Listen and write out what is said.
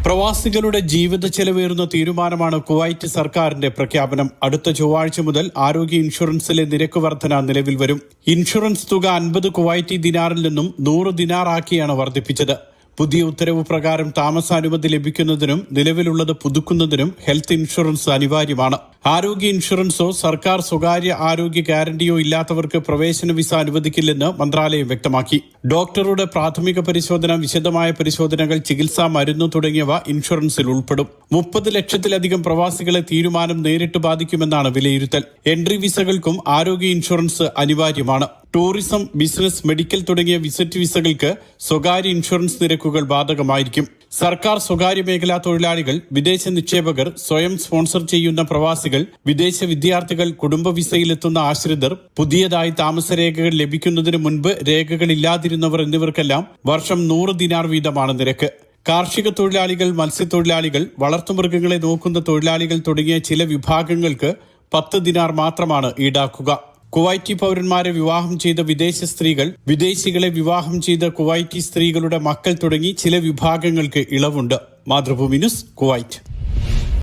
പ്രവാസികളുടെ ജീവിത ചെലവേറുന്ന തീരുമാനമാണ് കുവൈറ്റ് സർക്കാരിന്റെ പ്രഖ്യാപനം. അടുത്ത ചൊവ്വാഴ്ച മുതൽ ആരോഗ്യ ഇൻഷുറൻസിലെ നിരക്ക് വർധന നിലവിൽ വരും. ഇൻഷുറൻസ് തുക 50 കുവൈറ്റി ദിനാറിൽ നിന്നും 100 ദിനാറാക്കിയാണ് വർദ്ധിപ്പിച്ചത്. പുതിയ ഉത്തരവ് പ്രകാരം താമസാനുമതി ലഭിക്കുന്നതിനും നിലവിലുള്ളത് പുതുക്കുന്നതിനും ഹെൽത്ത് ഇൻഷുറൻസ് അനിവാര്യമാണ്. ആരോഗ്യ ഇൻഷുറൻസോ സർക്കാർ സ്വകാര്യ ആരോഗ്യ ഗ്യാരണ്ടിയോ ഇല്ലാത്തവർക്ക് പ്രവേശന വിസ അനുവദിക്കില്ലെന്ന് മന്ത്രാലയം വ്യക്തമാക്കി. ഡോക്ടറുടെ പ്രാഥമിക പരിശോധന, വിശദമായ പരിശോധനകൾ, ചികിത്സാ മരുന്ന് തുടങ്ങിയവ ഇൻഷുറൻസിൽ ഉൾപ്പെടും. 30 ലക്ഷത്തിലധികം പ്രവാസികളെ തീരുമാനം നേരിട്ട് ബാധിക്കുമെന്നാണ് വിലയിരുത്തൽ. എൻട്രി വിസകൾക്കും ആരോഗ്യ ഇൻഷുറൻസ് അനിവാര്യമാണ്. ടൂറിസം, ബിസിനസ്, മെഡിക്കൽ തുടങ്ങിയ വിസിറ്റ് വിസകൾക്ക് സ്വകാര്യ ഇൻഷുറൻസ് നിരക്കുകൾ ബാധകമായിരിക്കും. സർക്കാർ, സ്വകാര്യ മേഖലാ തൊഴിലാളികൾ, വിദേശ നിക്ഷേപകർ, സ്വയം സ്പോൺസർ ചെയ്യുന്ന പ്രവാസികൾ, വിദേശ വിദ്യാർത്ഥികൾ, കുടുംബ വിസയിലെത്തുന്ന ആശ്രിതർ, പുതിയതായി താമസരേഖകൾ ലഭിക്കുന്നതിന് മുൻപ് രേഖകളില്ലാതിരുന്നവർ എന്നിവർക്കെല്ലാം വർഷം 100 ദിനാർ വീതമാണ് നിരക്ക്. കാർഷിക തൊഴിലാളികൾ, മത്സ്യത്തൊഴിലാളികൾ, വളർത്തുമൃഗങ്ങളെ നോക്കുന്ന തൊഴിലാളികൾ തുടങ്ങിയ ചില വിഭാഗങ്ങൾക്ക് 10 ദിനാർ മാത്രമാണ് ഈടാക്കുക. കുവൈറ്റി പൗരന്മാരെ വിവാഹം ചെയ്ത വിദേശ സ്ത്രീകൾ, വിദേശികളെ വിവാഹം ചെയ്ത കുവൈറ്റി സ്ത്രീകളുടെ മക്കൾ തുടങ്ങി ചില വിഭാഗങ്ങൾക്ക് ഇളവുണ്ട്. Mathrubhumi news, Kuwait.